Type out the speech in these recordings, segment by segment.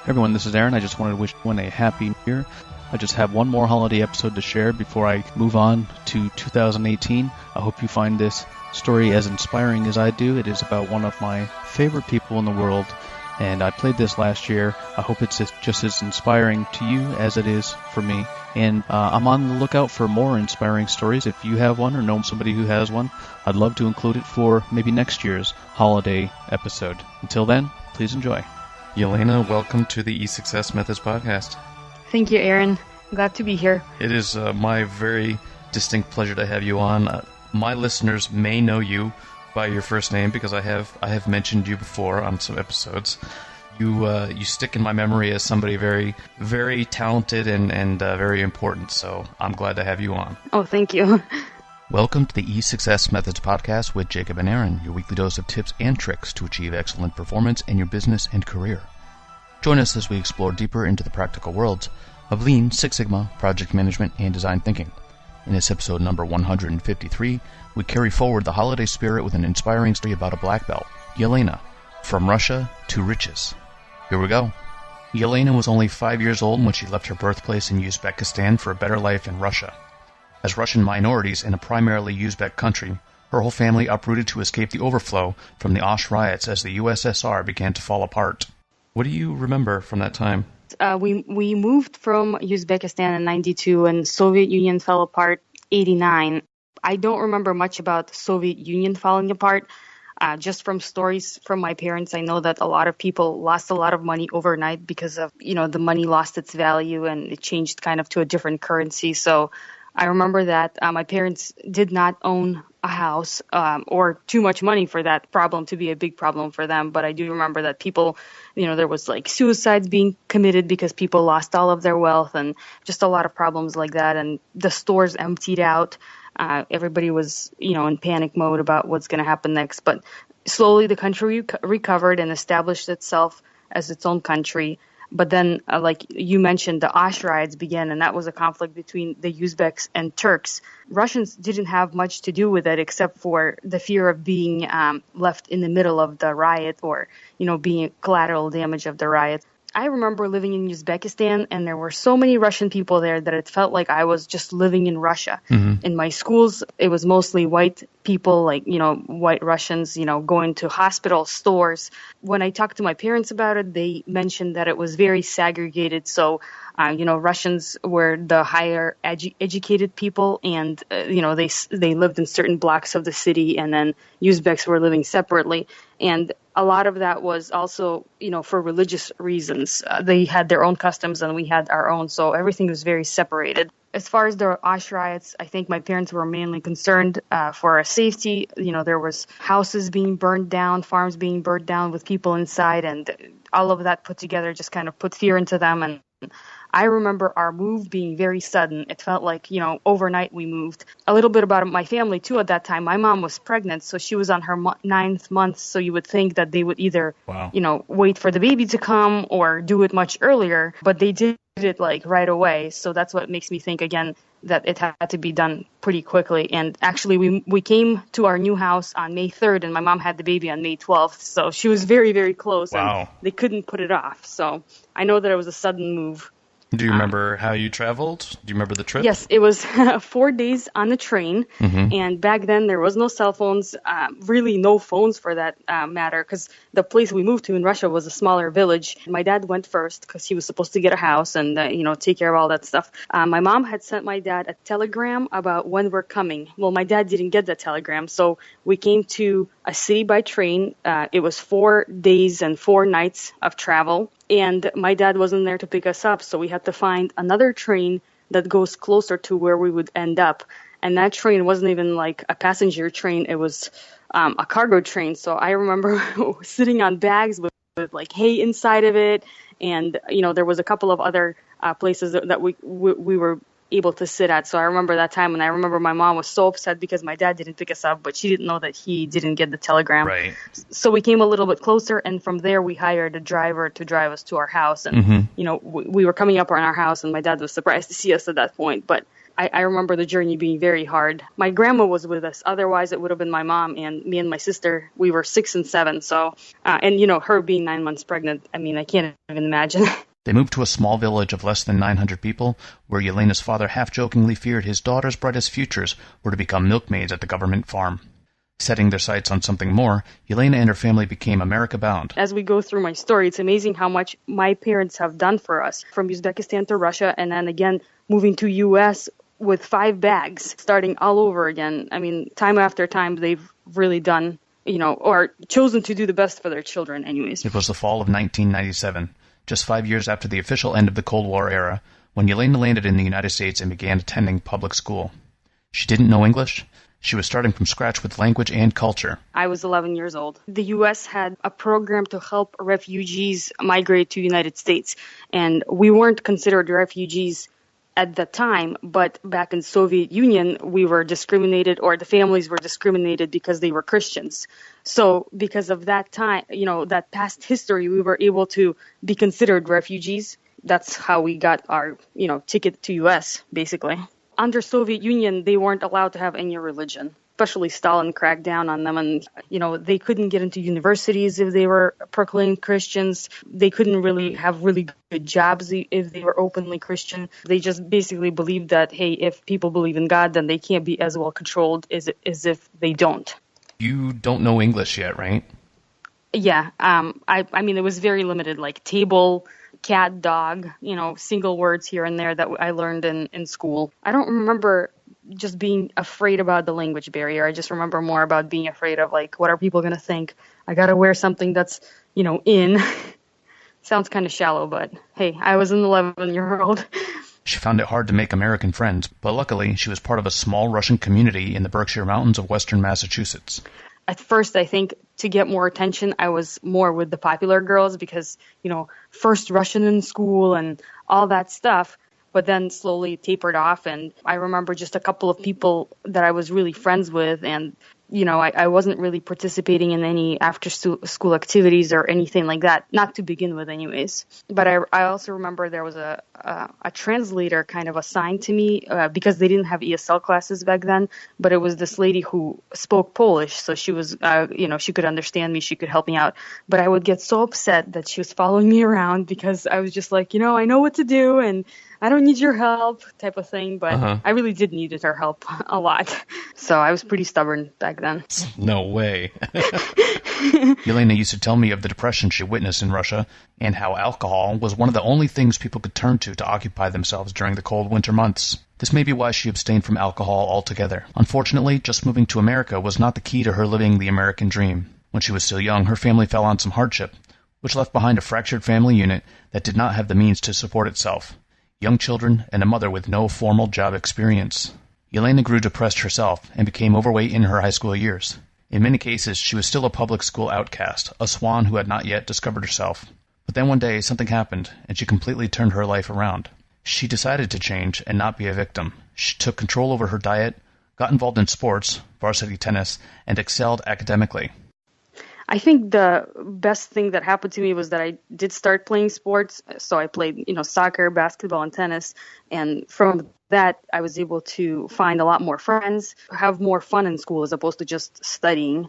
Everyone, this is Aaron. I just wanted to wish everyone a happy new year. I just have one more holiday episode to share before I move on to 2018. I hope you find this story as inspiring as I do. It is about one of my favorite people in the world, and I played this last year. I hope it's just as inspiring to you as it is for me. And I'm on the lookout for more inspiring stories. If you have one or know somebody who has one, I'd love to include it for maybe next year's holiday episode. Until then, please enjoy. Yelena, welcome to the E6S Methods podcast. Thank you, Aaron. Glad to be here. It is my very distinct pleasure to have you on. My listeners may know you by your first name because I have mentioned you before on some episodes. You stick in my memory as somebody very, very talented and very important, so I'm glad to have you on. Oh, thank you. Welcome to the E6S Methods podcast with Jacob and Aaron, your weekly dose of tips and tricks to achieve excellent performance in your business and career. Join us as we explore deeper into the practical worlds of Lean, Six Sigma, project management, and design thinking. In this episode number 153, we carry forward the holiday spirit with an inspiring story about a black belt, Yelena, from Russia to riches. Here we go. Yelena was only 5 years old when she left her birthplace in Uzbekistan for a better life in Russia. As Russian minorities in a primarily Uzbek country, her whole family uprooted to escape the overflow from the Osh riots as the USSR began to fall apart. What do you remember from that time? We moved from Uzbekistan in 92 and Soviet Union fell apart 89. I don't remember much about the Soviet Union falling apart. Just from stories from my parents, I know that a lot of people lost a lot of money overnight because of, the money lost its value and it changed kind of to a different currency. So I remember that my parents did not own a house or too much money for that problem to be a big problem for them. But I do remember that people, there was like suicides being committed because people lost all of their wealth and just a lot of problems like that. And the stores emptied out. Everybody was, in panic mode about what's going to happen next. But slowly the country recovered and established itself as its own country. But then, like you mentioned, the Osh riots began, and that was a conflict between the Uzbeks and Turks. Russians didn't have much to do with it except for the fear of being left in the middle of the riot or, being collateral damage of the riot. I remember living in Uzbekistan, and there were so many Russian people there that it felt like I was just living in Russia. Mm-hmm. In my schools, it was mostly white people, like, white Russians, going to hospitals, stores. When I talked to my parents about it, they mentioned that it was very segregated. So, Russians were the higher educated people, and, they lived in certain blocks of the city, and then Uzbeks were living separately. And a lot of that was also, for religious reasons. They had their own customs and we had our own, so everything was very separated. As far as the Osh riots, I think my parents were mainly concerned for our safety. There was houses being burned down, farms being burned down with people inside, and all of that put together just kind of put fear into them. And I remember our move being very sudden. It felt like, overnight we moved. A little bit about my family, too, at that time. My mom was pregnant, so she was on her 9th month, so you would think that they would either, wait for the baby to come or do it much earlier, but they did it, right away. So that's what makes me think, again, that it had to be done pretty quickly. And actually, we came to our new house on May 3rd, and my mom had the baby on May 12th, so she was very, very close, and they couldn't put it off. So I know that it was a sudden move. Do you remember how you traveled? Do you remember the trip? Yes, it was 4 days on the train, and back then there was no cell phones, really no phones for that matter, because the place we moved to in Russia was a smaller village. My dad went first because he was supposed to get a house and, take care of all that stuff. My mom had sent my dad a telegram about when we're coming. Well, my dad didn't get the telegram, so we came to a city by train. It was 4 days and 4 nights of travel. And my dad wasn't there to pick us up, so we had to find another train that goes closer to where we would end up. And that train wasn't even like a passenger train. It was a cargo train. So I remember sitting on bags with like hay inside of it. And, there was a couple of other places that we were able to sit at. So I remember that time, and I remember my mom was so upset because my dad didn't pick us up, but she didn't know that he didn't get the telegram. Right. So we came a little bit closer, and from there we hired a driver to drive us to our house. And, we were coming up on our house, and my dad was surprised to see us at that point. But I remember the journey being very hard. My grandma was with us. Otherwise, it would have been my mom and me and my sister. We were 6 and 7. So, and her being 9 months pregnant, I mean, I can't even imagine. They moved to a small village of less than 900 people, where Yelena's father half-jokingly feared his daughter's brightest futures were to become milkmaids at the government farm. Setting their sights on something more, Yelena and her family became America-bound. As we go through my story, it's amazing how much my parents have done for us, from Uzbekistan to Russia, and then again moving to U.S. with 5 bags, starting all over again. I mean, time after time, they've really done, or chosen to do the best for their children anyways. It was the fall of 1997, just 5 years after the official end of the Cold War era, when Yelena landed in the United States and began attending public school. She didn't know English. She was starting from scratch with language and culture. I was 11 years old. The U.S. had a program to help refugees migrate to the United States, and we weren't considered refugees at the time, but back in Soviet Union, we were discriminated, or the families were discriminated because they were Christians. So because of that time, that past history, we were able to be considered refugees. That's how we got our, ticket to U.S., basically. Under Soviet Union, they weren't allowed to have any religion. Especially Stalin cracked down on them, and they couldn't get into universities if they were proclaimed Christians. They couldn't really have really good jobs if they were openly Christian. They just basically believed that, hey, if people believe in God, then they can't be as well controlled as if they don't. You don't know English yet, right? Yeah. I mean, it was very limited, like table, cat, dog, single words here and there that I learned in school. I don't remember just being afraid about the language barrier. I just remember more about being afraid of, like, what are people going to think? I got to wear something that's, in. Sounds kind of shallow, but hey, I was an 11-year-old. She found it hard to make American friends, but luckily she was part of a small Russian community in the Berkshire Mountains of western Massachusetts. At first, I think to get more attention, I was more with the popular girls because, first Russian in school and all that stuff, but then slowly tapered off. And I remember just a couple of people that I was really friends with, and I wasn't really participating in any after-school activities or anything like that, not to begin with anyways. But I also remember there was a translator kind of assigned to me because they didn't have ESL classes back then, but it was this lady who spoke Polish, so she was, she could understand me, she could help me out. But I would get so upset that she was following me around because I was just like, I know what to do, and I don't need your help type of thing, but I really did need her help a lot. So I was pretty stubborn back then. No way. Yelena used to tell me of the depression she witnessed in Russia and how alcohol was one of the only things people could turn to occupy themselves during the cold winter months. This may be why she abstained from alcohol altogether. Unfortunately, just moving to America was not the key to her living the American dream. When she was still young, her family fell on some hardship, which left behind a fractured family unit that did not have the means to support itself. Young children, and a mother with no formal job experience. Yelena grew depressed herself and became overweight in her high school years. In many cases, she was still a public school outcast, a swan who had not yet discovered herself. But then one day, something happened, and she completely turned her life around. She decided to change and not be a victim. She took control over her diet, got involved in sports, varsity tennis, and excelled academically. I think the best thing that happened to me was that I did start playing sports. So I played, soccer, basketball, and tennis. And from that, I was able to find a lot more friends, have more fun in school as opposed to just studying.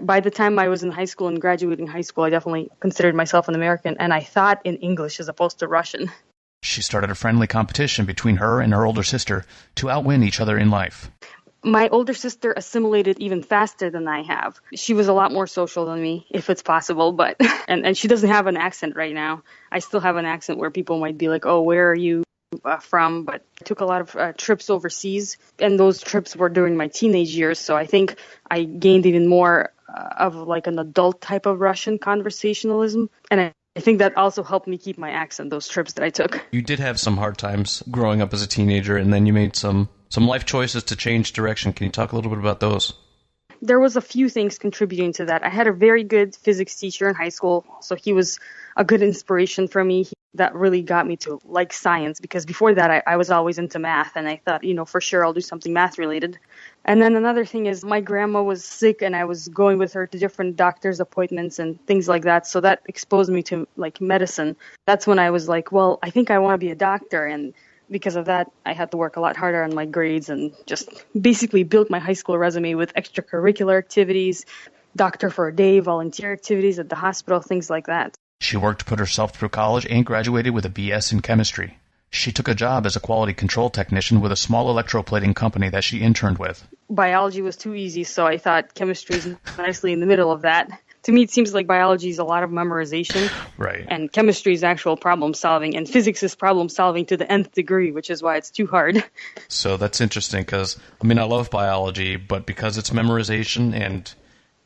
By the time I was in high school and graduating high school, I definitely considered myself an American, and I thought in English as opposed to Russian. She started a friendly competition between her and her older sister to outwin each other in life. My older sister assimilated even faster than I have. She was a lot more social than me, if it's possible, but and she doesn't have an accent right now. I still have an accent where people might be like, oh, where are you from? But I took a lot of trips overseas, and those trips were during my teenage years, so I think I gained even more of like an adult type of Russian conversationalism, and I think that also helped me keep my accent, those trips that I took. You did have some hard times growing up as a teenager, and then you made some life choices to change direction. Can you talk a little bit about those? There was a few things contributing to that. I had a very good physics teacher in high school, so he was a good inspiration for me. That really got me to like science, because before that I was always into math, and I thought, for sure I'll do something math related. And then another thing is my grandma was sick, and I was going with her to different doctor's appointments and things like that, so that exposed me to like medicine. That's when I was like, well, I think I want to be a doctor, and because of that, I had to work a lot harder on my grades and just basically built my high school resume with extracurricular activities, doctor for a day, volunteer activities at the hospital, things like that. She worked to put herself through college and graduated with a BS in chemistry. She took a job as a quality control technician with a small electroplating company that she interned with. Biology was too easy, so I thought chemistry is nicely in the middle of that. To me, it seems like biology is a lot of memorization. Right. And chemistry is actual problem solving, and physics is problem solving to the nth degree, which is why it's too hard. So that's interesting because, I love biology, but because it's memorization and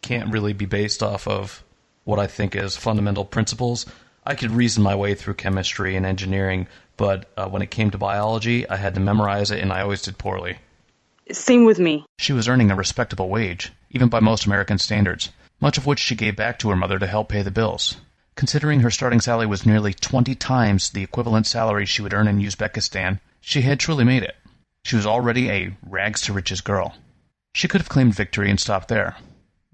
can't really be based off of what I think is fundamental principles, I could reason my way through chemistry and engineering, but when it came to biology, I had to memorize it, and I always did poorly. Same with me. She was earning a respectable wage, even by most American standards, much of which she gave back to her mother to help pay the bills. Considering her starting salary was nearly 20 times the equivalent salary she would earn in Uzbekistan, she had truly made it. She was already a rags-to-riches girl. She could have claimed victory and stopped there.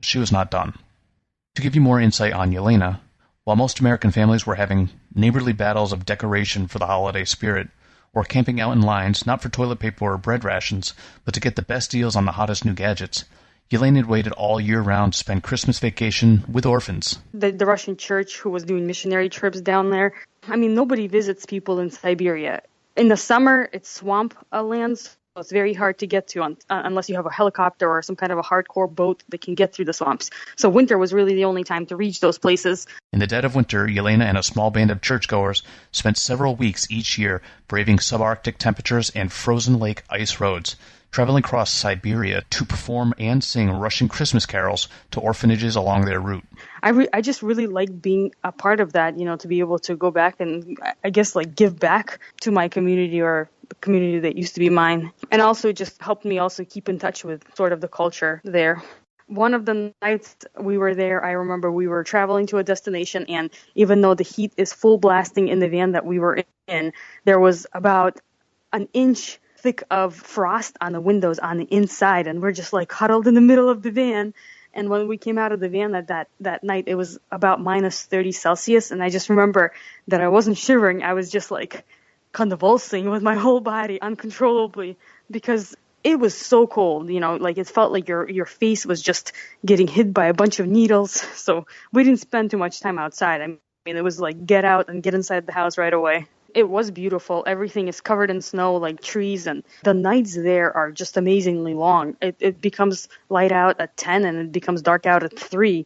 She was not done. To give you more insight on Yelena, while most American families were having neighborly battles of decoration for the holiday spirit, or camping out in lines not for toilet paper or bread rations, but to get the best deals on the hottest new gadgets, Yelena had waited all year round to spend Christmas vacation with orphans. The Russian church who was doing missionary trips down there, nobody visits people in Siberia. In the summer, it's swamp lands. So it's very hard to get to unless you have a helicopter or some kind of a hardcore boat that can get through the swamps. So winter was really the only time to reach those places. In the dead of winter, Yelena and a small band of churchgoers spent several weeks each year braving subarctic temperatures and frozen lake ice roads, traveling across Siberia to perform and sing Russian Christmas carols to orphanages along their route. I just really like being a part of that, to be able to go back and, I guess, give back to my community or the community that used to be mine. And also just helped me also keep in touch with sort of the culture there. One of the nights we were there, I remember we were traveling to a destination, and even though the heat is full blasting in the van that we were in, there was about an inch thick of frost on the windows on the inside, and we're just huddled in the middle of the van. And when we came out of the van that night, it was about minus 30 Celsius, and I just remember that I wasn't shivering. I was just convulsing with my whole body uncontrollably because it was so cold, it felt like your face was just getting hit by a bunch of needles. So we didn't spend too much time outside. It was get out and get inside the house right away. It was beautiful. Everything is covered in snow, like trees, and the nights there are just amazingly long. It becomes light out at 10 and it becomes dark out at 3.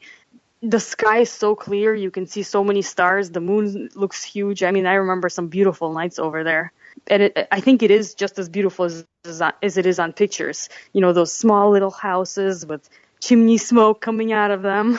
The sky is so clear. You can see so many stars. The moon looks huge. I remember some beautiful nights over there. And I think it is just as beautiful as it is on pictures. Those small little houses with chimney smoke coming out of them.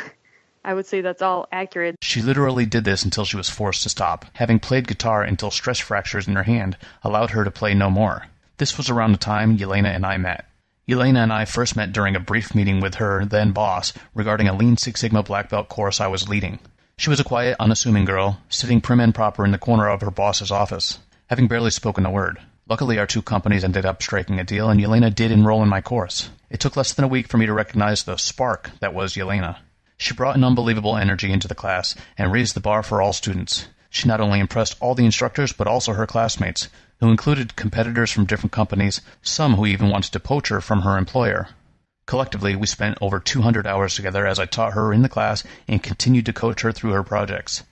I would say that's all accurate. She literally did this until she was forced to stop, having played guitar until stress fractures in her hand allowed her to play no more. This was around the time Yelena and I met. Yelena and I first met during a brief meeting with her then boss regarding a Lean Six Sigma black belt course I was leading. She was a quiet, unassuming girl, sitting prim and proper in the corner of her boss's office, having barely spoken a word. Luckily, our two companies ended up striking a deal, and Yelena did enroll in my course. It took less than a week for me to recognize the spark that was Yelena. She brought an unbelievable energy into the class and raised the bar for all students. She not only impressed all the instructors, but also her classmates, who included competitors from different companies, some who even wanted to poach her from her employer. Collectively, we spent over 200 hours together as I taught her in the class and continued to coach her through her projects.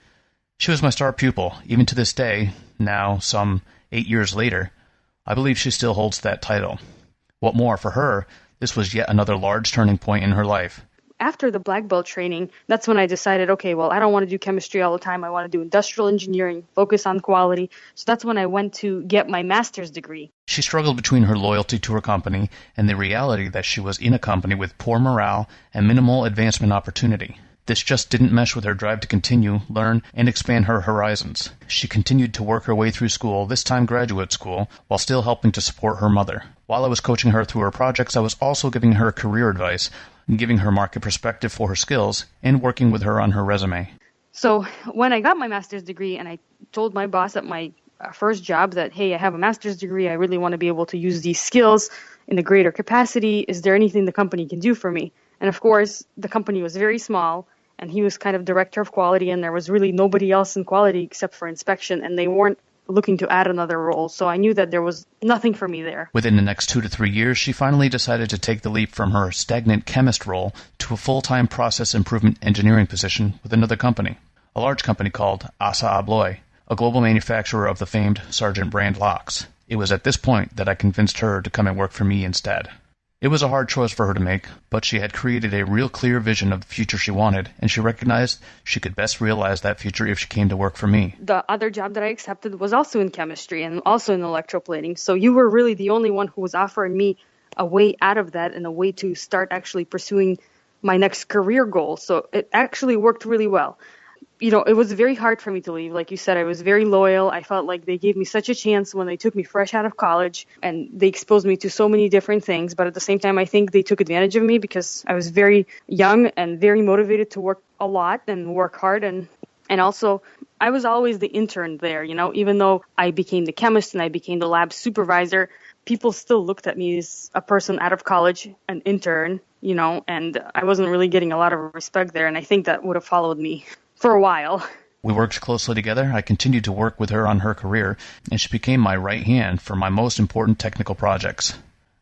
She was my star pupil. Even to this day, now some 8 years later, I believe she still holds that title. What more, for her, this was yet another large turning point in her life. After the black belt training, that's when I decided, okay, well, I don't want to do chemistry all the time. I want to do industrial engineering, focus on quality. So that's when I went to get my master's degree. She struggled between her loyalty to her company and the reality that she was in a company with poor morale and minimal advancement opportunity. This just didn't mesh with her drive to continue, learn, and expand her horizons. She continued to work her way through school, this time graduate school, while still helping to support her mother. While I was coaching her through her projects, I was also giving her career advice, giving her market perspective for her skills, and working with her on her resume. So when I got my master's degree and I told my boss at my first job that, hey, I have a master's degree, I really want to be able to use these skills in a greater capacity. Is there anything the company can do for me? And of course, the company was very small, and he was kind of director of quality, and there was really nobody else in quality except for inspection, and they weren't looking to add another role. So I knew that there was nothing for me there. Within the next 2 to 3 years, she finally decided to take the leap from her stagnant chemist role to a full-time process improvement engineering position with another company, a large company called Assa Abloy, a global manufacturer of the famed Sargent brand locks. It was at this point that I convinced her to come and work for me instead. It was a hard choice for her to make, but she had created a real clear vision of the future she wanted, and she recognized she could best realize that future if she came to work for me. The other job that I accepted was also in chemistry and also in electroplating. So you were really the only one who was offering me a way out of that and a way to start actually pursuing my next career goal. So it actually worked really well. It was very hard for me to leave. Like you said, I was very loyal. I felt like they gave me such a chance when they took me fresh out of college, and they exposed me to so many different things. But at the same time, I think they took advantage of me because I was very young and very motivated to work a lot and work hard. And also, I was always the intern there. Even though I became the chemist and I became the lab supervisor, people still looked at me as a person out of college, an intern, and I wasn't really getting a lot of respect there. And I think that would have followed me for a while. We worked closely together. I continued to work with her on her career, and she became my right hand for my most important technical projects.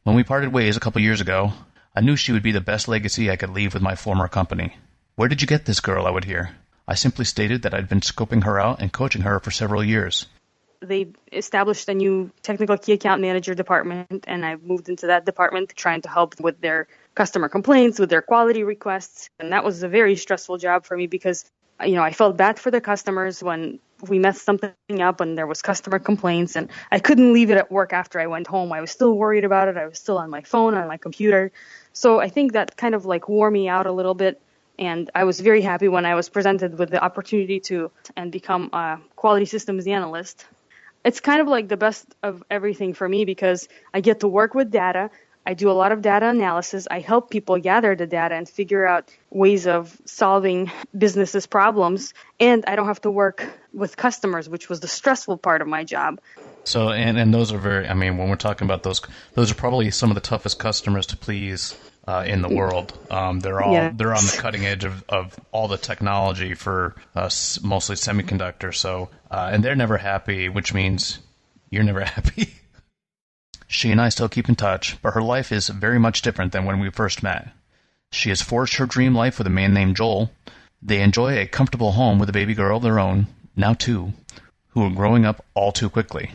When we parted ways a couple years ago, I knew she would be the best legacy I could leave with my former company. "Where did you get this girl?" I would hear. I simply stated that I'd been scoping her out and coaching her for several years. They established a new technical key account manager department, and I moved into that department trying to help with their customer complaints, with their quality requests. And that was a very stressful job for me because I felt bad for the customers when we messed something up and there was customer complaints, and I couldn't leave it at work after I went home. I was still worried about it. I was still on my phone, on my computer. So I think that kind of wore me out a little bit, and I was very happy when I was presented with the opportunity to become a quality systems analyst. It's kind of the best of everything for me because I get to work with data. I do a lot of data analysis. I help people gather the data and figure out ways of solving businesses' problems. And I don't have to work with customers, which was the stressful part of my job. So, and those are when we're talking about those are probably some of the toughest customers to please in the world. They're on the cutting edge of all the technology for mostly semiconductors. So, and they're never happy, which means you're never happy. She and I still keep in touch, but her life is very much different than when we first met. She has forged her dream life with a man named Joel. They enjoy a comfortable home with a baby girl of their own, now 2, who are growing up all too quickly.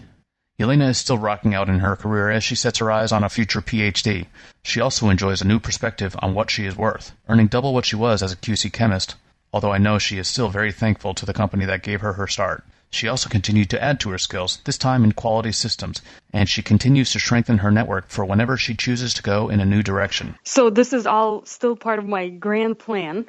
Yelena is still rocking out in her career as she sets her eyes on a future PhD. She also enjoys a new perspective on what she is worth, earning double what she was as a QC chemist, although I know she is still very thankful to the company that gave her her start. She also continued to add to her skills, this time in quality systems, and she continues to strengthen her network for whenever she chooses to go in a new direction. So this is all still part of my grand plan,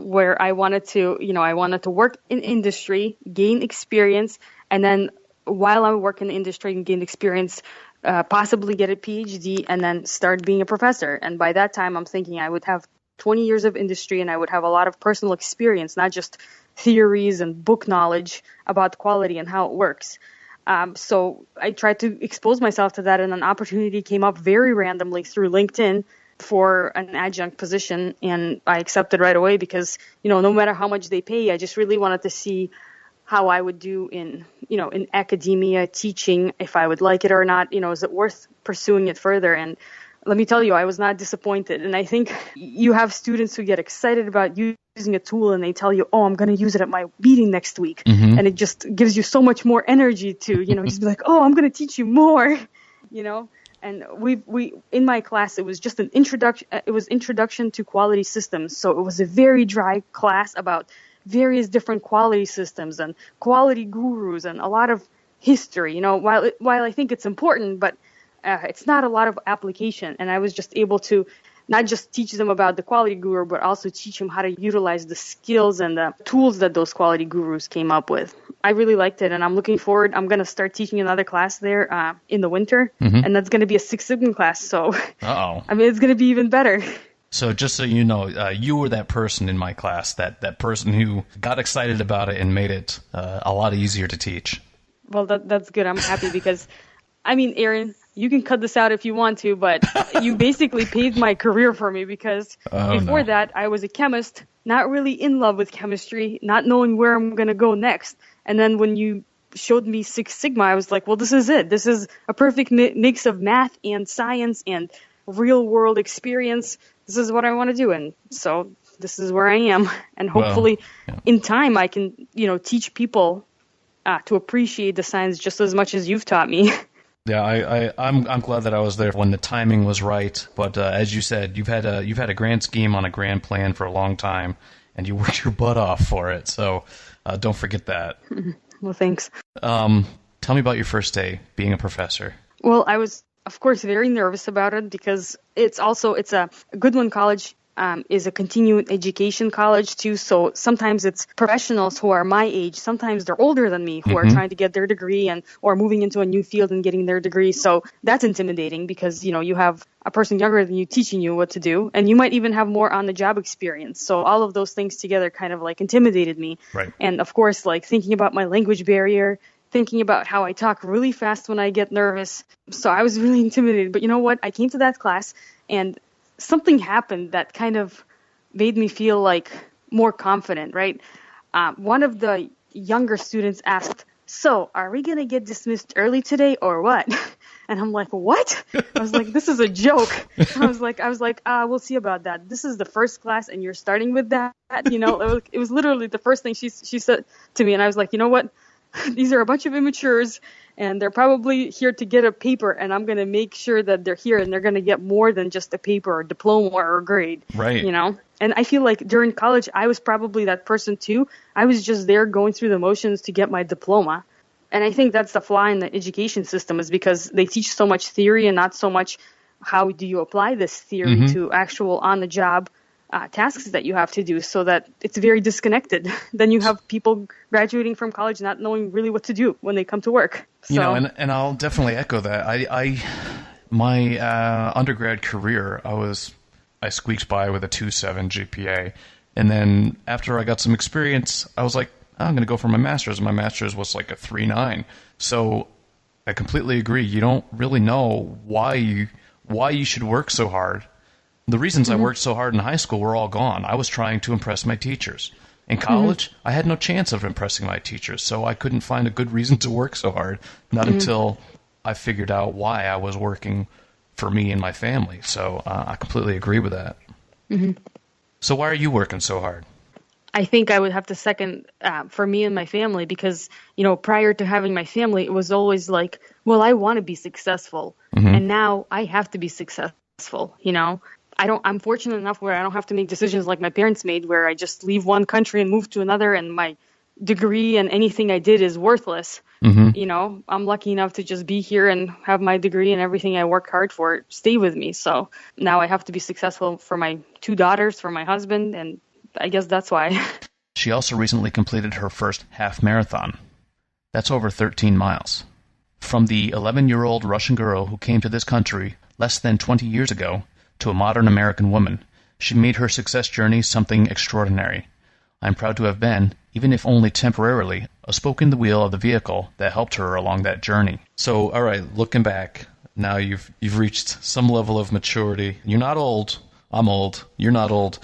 where I wanted to work in industry, gain experience, and then while I work in the industry and gain experience, possibly get a PhD and then start being a professor. And by that time, I'm thinking I would have 20 years of industry and I would have a lot of personal experience, not just theories and book knowledge about quality and how it works. So I tried to expose myself to that, and an opportunity came up very randomly through LinkedIn for an adjunct position, and I accepted right away because, no matter how much they pay, I just really wanted to see how I would do in academia, teaching, if I would like it or not, is it worth pursuing it further? And let me tell you, I was not disappointed. And I think you have students who get excited about using a tool and they tell you, oh, I'm going to use it at my meeting next week. Mm-hmm. And it just gives you so much more energy to, just be like, oh, I'm going to teach you more, And we in my class, it was just an introduction. It was introduction to quality systems. So it was a very dry class about various different quality systems and quality gurus and a lot of history, while I think it's important, but it's not a lot of application. And I was just able to not just teach them about the quality guru, but also teach them how to utilize the skills and the tools that those quality gurus came up with. I really liked it, and I'm looking forward. I'm going to start teaching another class there in the winter, and that's going to be a Six Sigma class. So, it's going to be even better. So just so you know, you were that person in my class, that person who got excited about it and made it a lot easier to teach. Well, that's good. I'm happy because, Aaron, you can cut this out if you want to, but you basically paved my career for me because before that, I was a chemist, not really in love with chemistry, not knowing where I'm going to go next. And then when you showed me Six Sigma, I was like, well, this is it. This is a perfect mix of math and science and real world experience. This is what I want to do. And so this is where I am. And hopefully in time I can, teach people to appreciate the science just as much as you've taught me. Yeah, I'm glad that I was there when the timing was right. But as you said, you've had a grand scheme on a grand plan for a long time, and you worked your butt off for it. So don't forget that. Well, thanks. Tell me about your first day being a professor. Well, I was, of course, very nervous about it because it's a Goodwin College. Is a continuing education college too, so sometimes it's professionals who are my age, sometimes they're older than me who are trying to get their degree or moving into a new field and getting their degree. So that's intimidating because you have a person younger than you teaching you what to do, and you might even have more on the job experience. So all of those things together kind of like intimidated me. Right. And of course, like thinking about my language barrier, thinking about how I talk really fast when I get nervous. So I was really intimidated. But you know what? I came to that class and something happened that kind of made me feel like more confident, right? One of the younger students asked, so are we going to get dismissed early today or what? And I'm like, what? I was like, this is a joke. I was like, we'll see about that. This is the first class and you're starting with that. It was literally the first thing she said to me. And I was like, you know what? These are a bunch of immatures, and they're probably here to get a paper, and I'm going to make sure that they're here and they're going to get more than just a paper or diploma or a grade. Right. And I feel like during college, I was probably that person too. I was just there going through the motions to get my diploma. And I think that's the flaw in the education system, is because they teach so much theory and not so much how do you apply this theory to actual on-the-job tasks that you have to do, so that it's very disconnected. Then you have people graduating from college not knowing really what to do when they come to work. So, and I'll definitely echo that. My undergrad career, I squeaked by with a 2.7 GPA, and then after I got some experience, I was like, I'm going to go for my master's. My master's was like a 3.9. So I completely agree. You don't really know why you should work so hard. The reasons I worked so hard in high school were all gone. I was trying to impress my teachers. In college, I had no chance of impressing my teachers, so I couldn't find a good reason to work so hard, not until I figured out why I was working for me and my family. So I completely agree with that. So why are you working so hard? I think I would have to second for me and my family, because, prior to having my family, it was always like, well, I want to be successful, and now I have to be successful, I'm fortunate enough where I don't have to make decisions like my parents made, where I just leave one country and move to another, and my degree and anything I did is worthless. I'm lucky enough to just be here and have my degree, and everything I work hard for stay with me. So now I have to be successful for my 2 daughters, for my husband, and I guess that's why. She also recently completed her first half marathon. That's over 13 miles. From the 11-year-old Russian girl who came to this country less than 20 years ago to a modern American woman, she made her success journey something extraordinary. I'm proud to have been, even if only temporarily, a spoke in the wheel of the vehicle that helped her along that journey. So, all right, looking back, now you've reached some level of maturity. You're not old. I'm old. You're not old.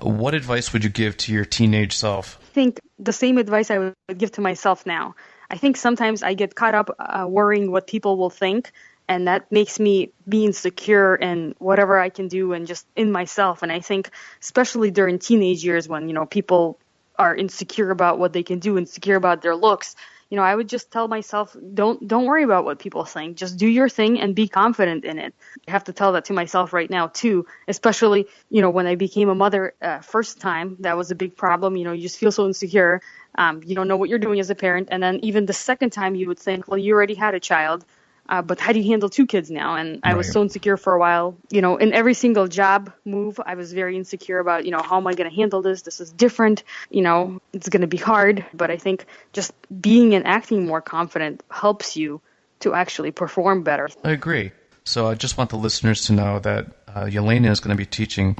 What advice would you give to your teenage self? I think the same advice I would give to myself now. I think sometimes I get caught up worrying what people will think, and that makes me be insecure in whatever I can do and just in myself. And I think especially during teenage years when, people are insecure about what they can do, insecure about their looks, I would just tell myself, don't worry about what people think. Just do your thing and be confident in it. I have to tell that to myself right now, too, especially, when I became a mother first time. That was a big problem. You just feel so insecure. You don't know what you're doing as a parent. And then even the second time you would think, well, you already had a child. But how do you handle 2 kids now? And I was so insecure for a while. In every single job move, I was very insecure about, how am I going to handle this? This is different. It's going to be hard. But I think just being and acting more confident helps you to actually perform better. I agree. So I just want the listeners to know that Yelena is going to be teaching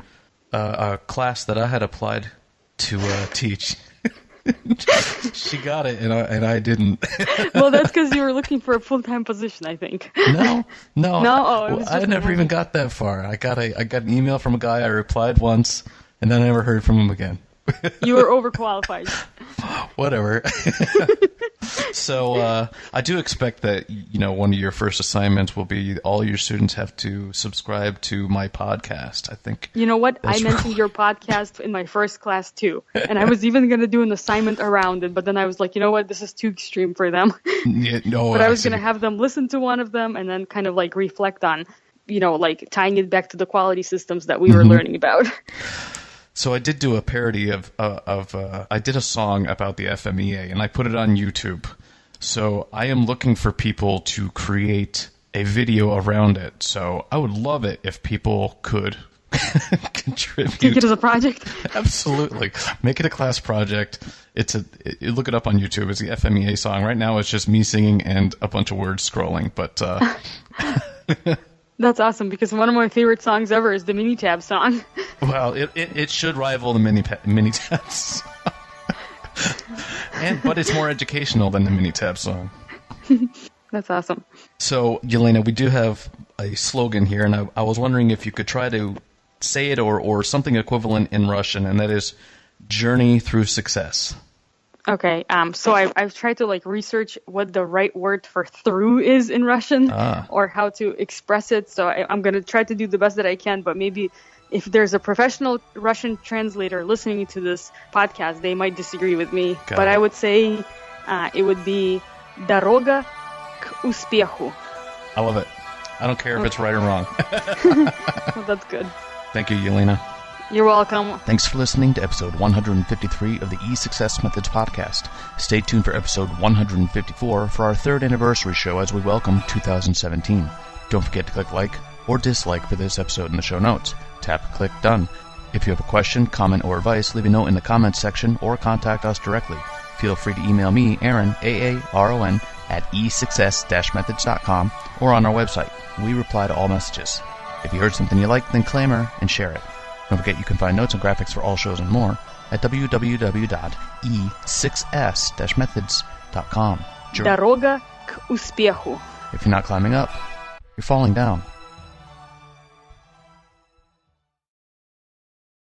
a class that I had applied to teach. She got it, and I didn't. Well, that's because you were looking for a full-time position, I think. No. Oh, I never even got that far. I got an email from a guy. I replied once, and then I never heard from him again. You were overqualified. Whatever. So I do expect that, one of your first assignments will be all your students have to subscribe to my podcast. I think. You know what? I mentioned your podcast in my first class too. And I was even going to do an assignment around it, but then I was like, you know what? This is too extreme for them. Yeah, no, but I was going to have them listen to one of them and then kind of like reflect on, like tying it back to the quality systems that we were learning about. So I did do a parody I did a song about the FMEA, and I put it on YouTube. So I am looking for people to create a video around it. So I would love it if people could contribute. Take it as a project? Absolutely. Make it a class project. You look it up on YouTube. It's the FMEA song. Right now it's just me singing and a bunch of words scrolling, but... That's awesome, because one of my favorite songs ever is the Minitab song. Well, it should rival the Minitab but it's more educational than the Minitab song. That's awesome. So, Yelena, we do have a slogan here, and I was wondering if you could try to say it or something equivalent in Russian, and that is Journey Through Success. Okay, so I've tried to research what the right word for through is in Russian or how to express it. So I'm going to try to do the best that I can, but maybe if there's a professional Russian translator listening to this podcast, they might disagree with me. But I would say it would be «Дорога к успеху». I love it. I don't care if it's right or wrong. Well, that's good. Thank you, Yelena. You're welcome. Thanks for listening to episode 153 of the E6S Methods podcast. Stay tuned for episode 154 for our third anniversary show as we welcome 2017. Don't forget to click like or dislike for this episode in the show notes. Tap, click, done. If you have a question, comment, or advice, leave a note in the comments section or contact us directly. Feel free to email me, Aaron, Aaron, at e6s-methods.com or on our website. We reply to all messages. If you heard something you like, then clamor and share it. Don't forget you can find notes and graphics for all shows and more at www.e6s-methods.com. Дорога к успеху. If you're not climbing up, you're falling down.